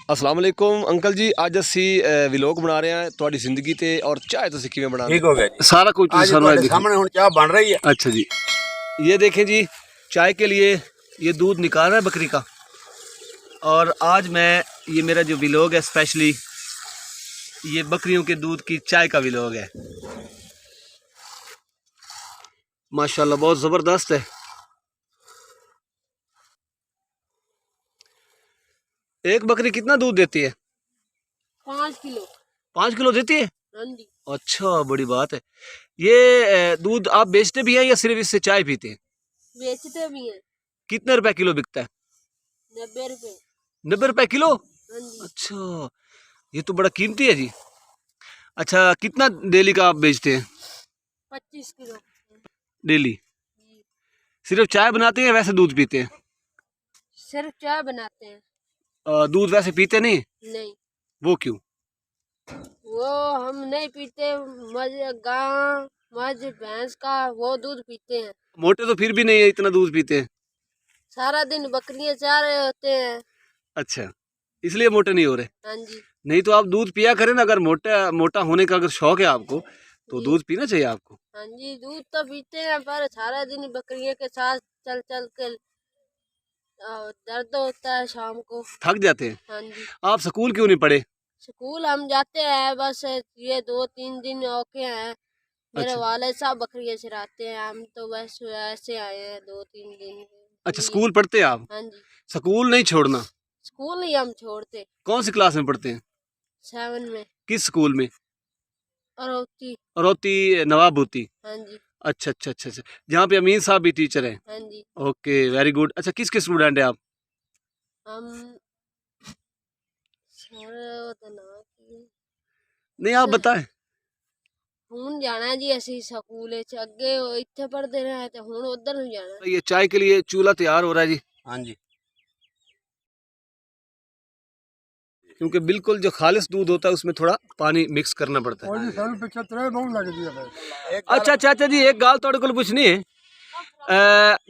अस्सलाम वालेकुम अंकल जी, अज असी व्लॉग बना रहे हैं तुहाडी जिंदगी ते और चाय तुसीं किवें बनाते ठीक हो गया जी। सारा कुछ आज तुम्हारे सामने हुन चाय बन रही है। अच्छा जी, ये देखें जी, चाय के लिए ये दूध निकाल रहा है बकरी का। और आज मैं ये मेरा जो व्लॉग है स्पेशली ये बकरियों के दूध की चाय का व्लॉग है। माशाल्लाह बहुत ज़बरदस्त है। एक बकरी कितना दूध देती है? 5 किलो। 5 किलो देती है? हाँ जी। अच्छा, बड़ी बात है। ये दूध आप बेचते भी हैं या सिर्फ इससे चाय पीते हैं? बेचते भी हैं। कितने रुपए किलो बिकता है? 90 रुपए। 90 रुपए किलो? हाँ जी। अच्छा, ये तो बड़ा कीमती है जी। अच्छा, कितना डेली का आप बेचते हैं? 25 किलो डेली? जी। सिर्फ चाय बनाते हैं या वैसे दूध पीते हैं? सिर्फ चाय बनाते हैं। दूध वैसे पीते नहीं? नहीं, वो क्यों? वो हम नहीं पीते। गाय मझ भैंस का वो दूध पीते हैं। मोटे तो फिर भी नहीं है, इतना दूध पीते हैं। सारा दिन बकरियां चाह रहे होते हैं। अच्छा, इसलिए मोटे नहीं हो रहे? हाँ जी। नहीं तो आप दूध पिया करें ना, अगर मोटा होने का अगर शौक है आपको तो जी। दूध पीना चाहिए आपको। हाँ जी, दूध तो पीते हैं पर सारा दिन बकरियों के साथ चल चल के दर्द होता है शाम को। थक जाते हैं। हाँ जी। आप स्कूल क्यों नहीं पढ़े? स्कूल हम जाते हैं, बस ये 2-3 दिन औखे हैं। मेरे अच्छा। वाले साहब बकरियां चराते हैं, हम तो बस ऐसे आए हैं 2-3 दिन के अच्छा, लिए। स्कूल पढ़ते हैं आप? हाँ जी। स्कूल नहीं छोड़ना। स्कूल नहीं हम छोड़ते। कौन सी क्लास में पढ़ते हैं? 7 में। किस स्कूल में? अरोती। रोती नवाबूती? हाँ जी। अच्छा अच्छा अच्छा अच्छा, जहाँ पे अमीन साहब भी टीचर हैं। हाँ जी। Okay, very good. अच्छा, किसके स्टूडेंट हैं आप? हम सर वो तो ना की नहीं, आप बताएं। ਹੁਣ ਜਾਣਾ ਜੀ ਅਸੀਂ ਸਕੂਲ ਵਿੱਚ। ਅੱਗੇ ਇੱਥੇ ਪੜ੍ਹਦੇ ਰਹੇ ਤੇ ਹੁਣ ਉਧਰ ਨੂੰ ਜਾਣਾ। ये चाय के लिए चूल्हा तैयार हो रहा है जी, हाँ जी। क्योंकि बिल्कुल जो खालिश दूध होता है उसमें थोड़ा पानी मिक्स करना पड़ता है। अच्छा चाचा जी, एक गाल तुहाडे कोल पुछनी है।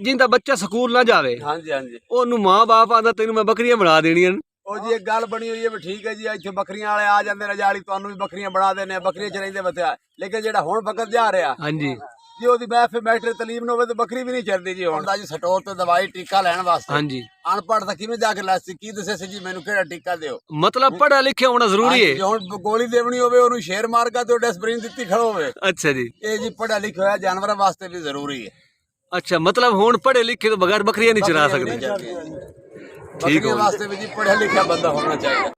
जिंदा बच्चा स्कूल ना जावे, हाँ जी। हाँ जी। ओनू मां बाप आंदा तैनू मैं बकरियां बना देनियां। ਉਹ ਜੀ ਇੱਕ ਗੱਲ ਬਣੀ ਹੋਈ ਹੈ ਵੀ ਠੀਕ ਹੈ ਜੀ, ਇੱਥੇ ਬੱਕਰੀਆਂ ਵਾਲੇ ਆ ਜਾਂਦੇ ਨੇ ਜਾਲੀ, ਤੁਹਾਨੂੰ ਵੀ ਬੱਕਰੀਆਂ ਬਣਾ ਦੇਣੇ, ਬੱਕਰੀਆਂ ਚਰਾਈਂਦੇ ਬਤਿਆ। ਲੇਕਿਨ ਜਿਹੜਾ ਹੁਣ ਵਕਤ ਜਾ ਰਿਹਾ हाँ जी। ਜੀ, ਉਹਦੀ ਮੈਫੇ ਮੈਟਰ ਤਲੀਮ ਨੂੰ ਹੋਵੇ ਤੇ ਬੱਕਰੀ ਵੀ ਨਹੀਂ ਚੱਲਦੀ ਜੀ। ਹੁਣ ਦਾ ਜੀ ਸਟੋਰ ਤੇ ਦਵਾਈ ਟੀਕਾ ਲੈਣ ਵਾਸਤੇ हाँ जी, ਅਨਪੜ੍ਹ ਤਾਂ ਕਿਵੇਂ ਜਾ ਕੇ ਲੈਸੀ ਕੀ ਦੱਸੇ ਸੀ ਜੀ ਮੈਨੂੰ ਕਿਹੜਾ ਟੀਕਾ ਦਿਓ। मतलब पढ़ा लिखा होना जरूरी ਜੇ है। ਹੁਣ ਗੋਲੀ ਦੇਵਣੀ ਹੋਵੇ ਉਹਨੂੰ ਸ਼ੇਰ ਮਾਰ ਕੇ ਤੇ ਡੈਸਪਰਿਨ ਦਿੱਤੀ ਖੜੋ ਹੋਵੇ। अच्छा जी। ਇਹ ਜੀ ਪੜ੍ਹਿਆ ਲਿਖਿਆ ਹੋਇਆ ਜਾਨਵਰਾਂ ਵਾਸਤੇ ਵੀ ਜ਼ਰੂਰੀ ਹੈ। अच्छा, मतलब हुण पढ़े लिखे तो बगैर बकरियां नहीं चरा सकते। ठीक ਬੱਕਰੀਆਂ हो ਵਾਸਤੇ ਵੀ ਜੀ ਪੜ੍ਹਿਆ ਲਿਖਿਆ ਬੰਦਾ ਹੋਣਾ ਚਾਹੀਦਾ।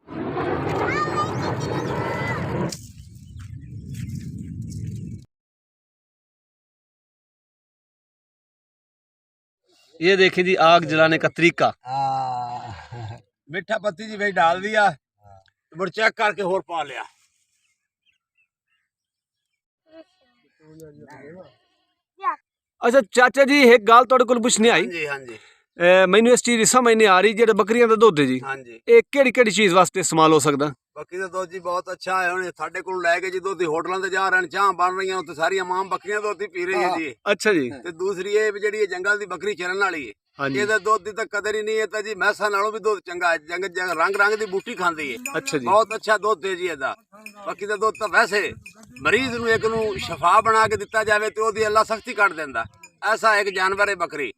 ये देखें जी, आग जलाने का तरीका। मिठा पत्ती जी भाई डाल दिया, तो चेक करके होर पा लिया। अच्छा चाचा जी, एक गाल तुहाडे कोल पुछनी आई। हाँ जी। हाँ जी। मैनू इस चीज समझ नहीं आ रही, जेह्ड़े बकरियां दा दुध है जी, हाँ जी। ਇਹ ਕਿਹੜੀ ਚੀਜ਼ ਵਾਸਤੇ ਇਸਤੇਮਾਲ ਹੋ ਸਕਦਾ? ਬੱਕਰੀ ਦਾ ਦੁੱਧ ਜੀ ਬਹੁਤ ਅੱਛਾ ਹੈ। ਹੁਣ ਸਾਡੇ ਕੋਲ ਲੈ ਕੇ ਜੀ ਦੁੱਧ ਹੋਟਲਾਂ ਤੇ ਜਾ ਰਹੇ ਨੇ, ਚਾਹ ਬਣ ਰਹੀਆਂ ਉੱਥੇ ਸਾਰੀਆਂ ਮਾਂ ਬੱਕਰੀਆਂ ਦੁੱਧ ਹੀ ਪੀ ਰਹੀਆਂ ਜੀ। ਅੱਛਾ ਜੀ। ਤੇ ਦੂਸਰੀ ਇਹ ਵੀ ਜਿਹੜੀ ਇਹ ਜੰਗਲ ਦੀ ਬੱਕਰੀ ਚਰਨ ਵਾਲੀ ਹੈ, ਹਾਂਜੀ। ਇਹਦਾ ਦੁੱਧ ਦੀ ਤਾਂ ਕਦਰ ਹੀ ਨਹੀਂ ਹੈ। ਤਾਂ ਜੀ ਮੈਸਾਂ ਨਾਲੋਂ ਵੀ ਦੁੱਧ ਚੰਗਾ ਹੈ। ਰੰਗ ਰੰਗ ਦੀ ਬੂਟੀ ਖਾਂਦੀ ਹੈ। ਅੱਛਾ ਜੀ। ਬਹੁਤ ਅੱਛਾ ਦੁੱਧ ਹੈ ਜੀ ਇਹਦਾ। ਬਾਕੀ ਦਾ ਦੁੱਧ ਤਾਂ ਵੈਸੇ ਮਰੀਜ਼ ਨੂੰ ਇੱਕ ਨੂੰ ਸ਼ਫਾ ਬਣਾ ਕੇ ਦਿੱਤਾ ਜਾਵੇ ਤੇ ਉਹਦੀ ਅੱਲਾ ਸਖਤੀ ਕੱਢ ਦਿੰਦਾ। ਐਸਾ ਇੱਕ ਜਾਨਵਰ ਹੈ ਬੱਕਰੀ।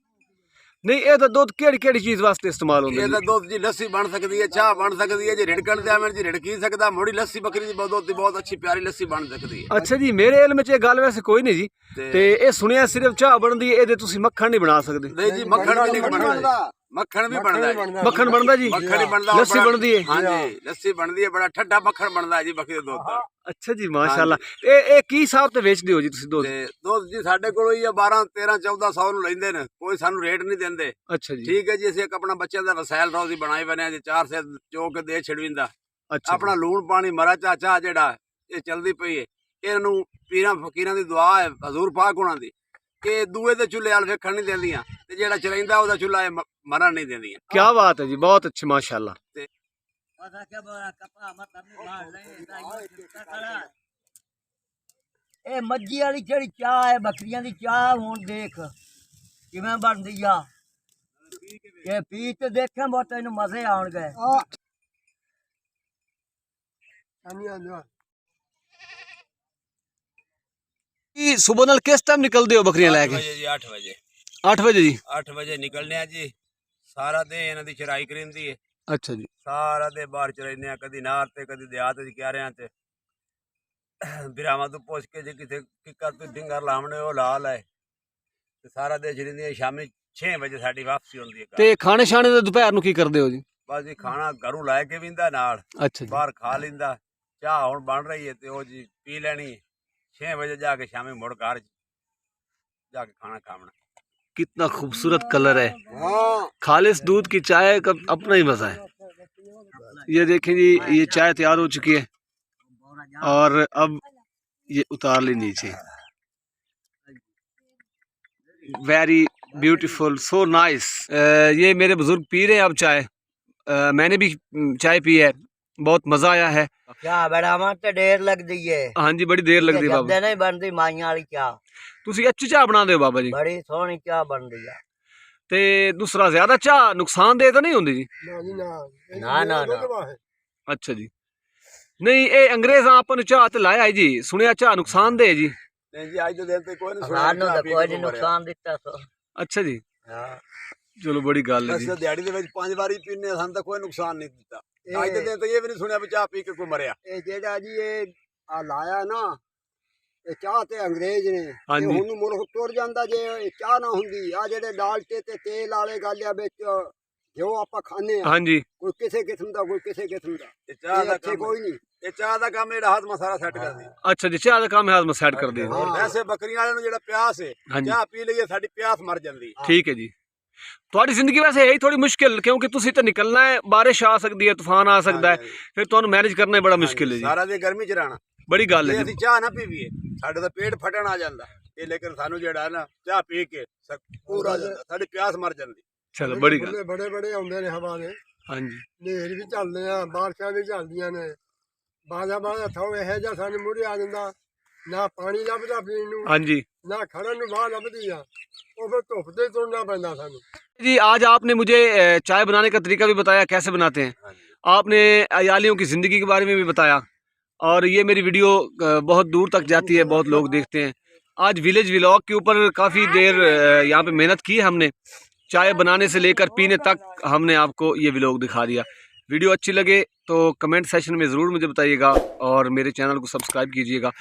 ਨਹੀਂ, ਇਹ ਤਾਂ ਦੁੱਧ ਕਿਹੜੀ ਚੀਜ਼ ਵਾਸਤੇ ਇਸਤੇਮਾਲ ਹੁੰਦਾ ਇਹਦਾ ਜੀ? ਦੁੱਧ ਜੀ ਲੱਸੀ ਬਣ ਸਕਦੀ ਹੈ, ਚਾਹ ਬਣ ਸਕਦੀ ਹੈ ਜੀ, ਰਿੜਕਣ ਦੇ ਆਵੇਂ ਜੀ ਰਿੜਕੀ ਸਕਦਾ। ਮੋੜੀ ਲੱਸੀ ਬੱਕਰੀ ਦੀ ਦੁੱਧ ਦੀ ਬਹੁਤ ਅੱਛੀ ਪਿਆਰੀ ਲੱਸੀ ਬਣ ਸਕਦੀ ਹੈ। ਅੱਛਾ ਜੀ, ਮੇਰੇ ਇਲਮ 'ਚ ਇਹ ਗੱਲ ਵੈਸੇ ਕੋਈ ਨਹੀਂ ਜੀ। ਤੇ ਇਹ ਸੁਣਿਆ ਸਿਰਫ ਚਾਹ ਬਣਦੀ ਹੈ, ਇਹਦੇ ਤੁਸੀਂ ਮੱਖਣ ਨਹੀਂ ਬਣਾ ਸਕਦੇ? ਨਹੀਂ ਜੀ, ਮੱਖਣ ਵੀ ਨਹੀਂ ਬਣਦਾ। ਮੱਖਣ ਵੀ ਬਣਦਾ ਹੈ। ਮੱਖਣ ਬਣਦਾ ਜੀ? ਮੱਖਣ ਹੀ ਬਣਦਾ। ਲੱਸੀ ਬਣਦੀ ਹੈ? ਹਾਂਜੀ, ਲੱਸੀ ਬਣਦੀ ਹੈ। ਬੜਾ ਠੱਡਾ ਮੱਖਣ ਬਣਦਾ ਹੈ ਜੀ ਬੱਕਰੀ ਦੇ ਦੁੱਧ ਦਾ। ਅੱਛਾ ਜੀ, ਮਾਸ਼ਾਅੱਲਾ। ਇਹ ਕੀ ਹਿਸਾਬ ਤੇ ਵੇਚਦੇ ਹੋ ਜੀ ਤੁਸੀਂ ਦੁੱਧ? ਤੇ ਦੁੱਧ ਜੀ ਸਾਡੇ ਕੋਲ ਹੀ 12 13 1400 ਨੂੰ ਲੈਂਦੇ ਨੇ, ਕੋਈ ਸਾਨੂੰ ਰੇਟ ਨਹੀਂ ਦਿੰਦੇ। ਅੱਛਾ ਜੀ। ਠੀਕ ਹੈ ਜੀ, ਅਸੀਂ ਇੱਕ ਆਪਣਾ ਬੱਚਿਆਂ ਦਾ ਵਸੈਲ ਰੋਜ਼ੀ ਬਣਾਈ ਬਣੇ ਜੀ, 4 ਸੇ ਚੋ ਕੇ ਦੇ ਛੜਵਿੰਦਾ। ਅੱਛਾ ਆਪਣਾ ਲੂਣ ਪਾਣੀ ਮਰਾ ਚਾਚਾ ਜਿਹੜਾ ਇਹ ਚਲਦੀ ਪਈ ਹੈ। ਇਹਨੂੰ ਪੀਰਾਂ ਫਕੀਰਾਂ ਦੀ ਦੁਆ ਹੈ, ਹਜ਼ੂਰ ਪਾਕ ਉਹਨਾਂ ਦੀ, ਕਿ ਦੂਏ ਦੇ ਚੁੱਲ੍ਹੇ ਵਾਲ ਵੇਖਣ ਨਹੀਂ ਦਿੰਦੀਆਂ ਤੇ ਜਿਹੜਾ ਚਲਾਈਂਦਾ ਉਹਦਾ ਚੁੱਲ੍ਹਾ ਇਹ ਮਰਨ ਨਹੀਂ ਦਿੰਦੀਆਂ। क्या बात है जी, बहुत अच्छे, माशाल्लाह। ਇਹ ਮੱਝੀ ਵਾਲੀ ਜਿਹੜੀ ਚਾਹ ਹੈ, ਬੱਕਰੀਆਂ ਦੀ ਚਾਹ ਹੁਣ ਦੇਖ ਕਿਵੇਂ ਬਣਦੀ ਆ। ਇਹ ਪੀ ਤੇ ਦੇਖਾਂ ਬਹੁਤ ਇਹਨੂੰ ਮਜ਼ੇ ਆਉਣਗੇ। कि सुबह नाल किस टाइम निकलते हो बकरियां 8 लैके? ਵਜੇ ਜੀ 8 ਵਜੇ 8 बजे जी। 8 ਵਜੇ ਨਿਕਲਨੇ ਆ ਜੀ। ਸਾਰਾ ਦਿਨ ਇਹਨਾਂ ਦੀ ਚਰਾਈ ਕਰਿੰਦੀ ਹੈ। अच्छा जी। ਸਾਰਾ ਦੇ ਬਾਹਰ ਚਰਾਈਨੇ ਆ, ਕਦੀ ਨਾਰ ਤੇ ਕਦੀ ਦਿਹਾਤ ਚ ਕਿਆਰਿਆਂ ਤੇ ਬਿਰਾਵਾਂ ਤੋਂ ਪੁੱਛ ਕੇ ਜੇ ਕਿਤੇ ਕਿੱਕਾ ਤੋਂ ਡਿੰਗਰ ਲਾਵਣੇ ਉਹ ਲਾ ਲੈ ਤੇ ਸਾਰਾ ਦੇ ਚਰਿੰਦੀਆਂ। ਸ਼ਾਮੀ 6 ਵਜੇ ਸਾਡੀ ਵਾਪਸੀ ਹੁੰਦੀ ਹੈ ਘਰ। ਤੇ ਖਾਣੇ ਛਾਣੇ ਦਾ ਦੁਪਹਿਰ ਨੂੰ ਕੀ ਕਰਦੇ ਹੋ ਜੀ? ਬਸ ਜੀ ਖਾਣਾ ਘਰੋਂ ਲੈ ਕੇ ਵਿੰਦਾ ਨਾਲ अच्छा जी। ਬਾਹਰ ਖਾ ਲੈਂਦਾ। ਚਾਹ ਹੁਣ ਬਣ ਰਹੀ ਹੈ ਤੇ ਉਹ ਜੀ ਪੀ ਲੈਣੀ। 6 ਵਜੇ ਜਾ ਕੇ ਸ਼ਾਮੀ ਮੁੜ ਘਰ ਜਾ ਕੇ खाना खावना। कितना खूबसूरत कलर है। हाँ खालिस दूध की चाय का अपना ही मजा है। ये देखें जी, ये चाय तैयार हो चुकी है और अब ये उतार ली नीचे। Very beautiful, so nice. ये मेरे बुजुर्ग पी रहे हैं अब चाय। मैंने भी चाय पी है, बहुत मजा आया है। ਚਾਹ ਬਣਾਵਾਂ ਤੇ ਢੇਰ ਲੱਗਦੀ ਏ। हाँ जी, बड़ी देर लगती है बाबा। ਜਦ ਨਹੀਂ ਬਣਦੀ ਮਾਈਆਂ ਵਾਲੀ ਚਾਹ। ਤੁਸੀਂ ਅੱਛੀ ਚਾਹ ਬਣਾਉਂਦੇ ਹੋ ਬਾਬਾ ਜੀ। ਬੜੀ ਸੋਹਣੀ ਚਾਹ ਬਣਦੀ ਆ। ਤੇ ਦੂਸਰਾ ਜ਼ਿਆਦਾ ਚਾਹ ਨੁਕਸਾਨਦੇਹ ਤਾਂ ਨਹੀਂ ਹੁੰਦੀ ਜੀ? ਨਾ ਨਾ ਨਾ ਅੱਛਾ ਜੀ। ਨਹੀਂ, ਇਹ ਅੰਗਰੇਜ਼ਾਂ ਆਪਾਂ ਨੂੰ ਚਾਹ ਤੇ ਲਾਇਆ ਹੈ ਜੀ। ਸੁਣਿਆ ਚਾਹ ਨੁਕਸਾਨਦੇਹ ਹੈ ਜੀ। नहीं जी, आज तो दिन तक कोई नहीं सुना। ਸਾਨੂੰ ਤਾਂ ਕੋਈ ਨਹੀਂ ਨੁਕਸਾਨ ਦਿੱਤਾ ਸੋ। ਅੱਛਾ ਜੀ, ਹਾਂ ਚਲੋ ਬੜੀ ਗੱਲ ਹੈ ਜੀ। ਅਸੀਂ ਦਿਹਾੜੀ ਦੇ ਵਿੱਚ 5 ਵਾਰੀ ਪੀਨੇ, ਸਾਨੂੰ ਤਾਂ ਕੋਈ ਨੁਕਸਾਨ ਨਹੀਂ ਦਿੱਤਾ। ਅੱਜ ਦੇ ਦਿਨ ਤੱਕ ਇਹ ਵੀ ਨਹੀਂ ਸੁਣਿਆ ਵੀ ਚਾਹ ਪੀ ਕੇ ਕੋਈ ਮਰਿਆ। ਇਹ ਜਿਹੜਾ ਜੀ ਇਹ ਆ ਲਾਇਆ ਨਾ, ਇਹ ਚਾਹ ਤੇ ਅੰਗਰੇਜ਼ ਨੇ ਹਾਂਜੀ। ਹੁਣ ਨੂੰ ਮੁਲਕ ਤੁਰ ਜਾਂਦਾ ਜੇ ਇਹ ਚਾਹ ਨਾ ਹੁੰਦੀ। ਆ ਜਿਹੜੇ ਡਾਲਟੇ ਤੇ ਤੇਲ ਵਾਲੇ ਗਾਲਿਆ ਵਿੱਚ ਜੋ ਆਪਾਂ ਖਾਂਦੇ ਆ, ਹਾਂਜੀ, ਕੋਈ ਕਿਸੇ ਕਿਸਮ ਦਾ ਕੋਈ ਕਿਸੇ ਕਿਸਮ ਦਾ, ਇਹ ਚਾਹ ਇਹ ਦਾ ਇੱਥੇ ਕੰਮ ਕੋਈ ਨਹੀਂ। ਇਹ ਚਾਹ ਦਾ ਕੰਮ ਜਿਹੜਾ ਹਾਜ਼ਮਾ ਸਾਰਾ ਸੈੱਟ ਕਰਦੀ ਹੈ। ਅੱਛਾ ਜੀ। ਚਾਹ ਦਾ ਕੰਮ ਹੈ ਹਾਜ਼ਮਾ ਸੈੱਟ ਕਰਦੇ ਹੋ। ਔਰ ਵੈਸੇ ਬੱਕਰੀਆਂ ਵਾਲਿਆਂ ਨੂੰ ਜਿਹੜਾ ਪਿਆਸ ਹੈ, ਹਾਂਜੀ, ਚਾਹ ਪੀ ਲਈਏ ਸਾਡੀ ਪਿਆਸ ਮਰ ਜਾਂਦੀ। ਠੀਕ ਹੈ ਜੀ। ਤੁਹਾਡੀ ਜ਼ਿੰਦਗੀ ਵੈਸੇ ਹੈ ਹੀ ਥੋੜੀ ਮੁਸ਼ਕਿਲ, ਕਿਉਂਕਿ ਤੁਸੀਂ ਤਾਂ ਨਿਕਲਣਾ ਹੈ, ਬਾਰਿਸ਼ ਆ ਸਕਦੀ ਹੈ, ਤੂਫਾਨ ਆ ਸਕਦਾ ਹੈ, ਫਿਰ ਤੁਹਾਨੂੰ ਮੈਨੇਜ ਕਰਨਾ ਬੜਾ ਮੁਸ਼ਕਿਲ ਹੈ ਜੀ। ਸਾਰਾ ਦਿਨ ਗਰਮੀ ਚ ਰਹਿਣਾ। ਬੜੀ ਗੱਲ ਜੇ ਹੈ ਅਸੀਂ ਜੀ। ਚਾਹ ਨਾ ਪੀਵੀਏ ਸਾਡੇ ਤਾਂ ਪੇਟ ਫਟਣ ਆ ਜਾਂਦਾ। ਇਹ ਲੇਕਿਨ ਸਾਨੂੰ ਜਿਹੜਾ ਹੈ ਨਾ ਚਾਹ ਪੀ ਕੇ ਪੂਰਾ ਜਾਂਦਾ, ਸਾਡੀ ਪਿਆਸ ਮਰ ਜਾਂਦੀ। ਚਲੋ ਬੜੀ ਗੱਲ। ਬੜੇ ਬੜੇ ਆਉਂਦੇ ਨੇ ਹਵਾ ਦੇ, ਹਾਂਜੀ, ਨੇਰ ਵੀ ਚੱਲਦੇ ਆ, ਬਾਰਿਸ਼ਾਂ ਵੀ ਚੱਲਦੀਆਂ ਨੇ। ਬਾਜਾ ਥੋ ਇਹੋ ਜਿਹਾ ਸਾਨੂੰ ਮੂਹਰੇ ਆ ਜਾਂਦਾ, ਨਾ ਪਾਣੀ ਲੱਭਦਾ ਪੀਣ ਨੂੰ, ਹਾਂਜੀ ਨਾ ਖੜਨ ਨੂੰ ਬਾਹ ਲੱਭਦੀ ਆ। ਉਹ ਫਿਰ ਧੁੱਪ ਤੇ ਤੁਰਨਾ ਪੈਂਦਾ ਸਾਨੂੰ। जी। आज आपने मुझे चाय बनाने का तरीका भी बताया, कैसे बनाते हैं। आपने अयालियों की ज़िंदगी के बारे में भी बताया और ये मेरी वीडियो बहुत दूर तक जाती है, बहुत लोग देखते हैं। आज विलेज व्लॉग के ऊपर काफ़ी देर यहाँ पे मेहनत की है हमने। चाय बनाने से लेकर पीने तक हमने आपको ये व्लॉग दिखा दिया। वीडियो अच्छी लगे तो कमेंट सेशन में ज़रूर मुझे बताइएगा और मेरे चैनल को सब्सक्राइब कीजिएगा।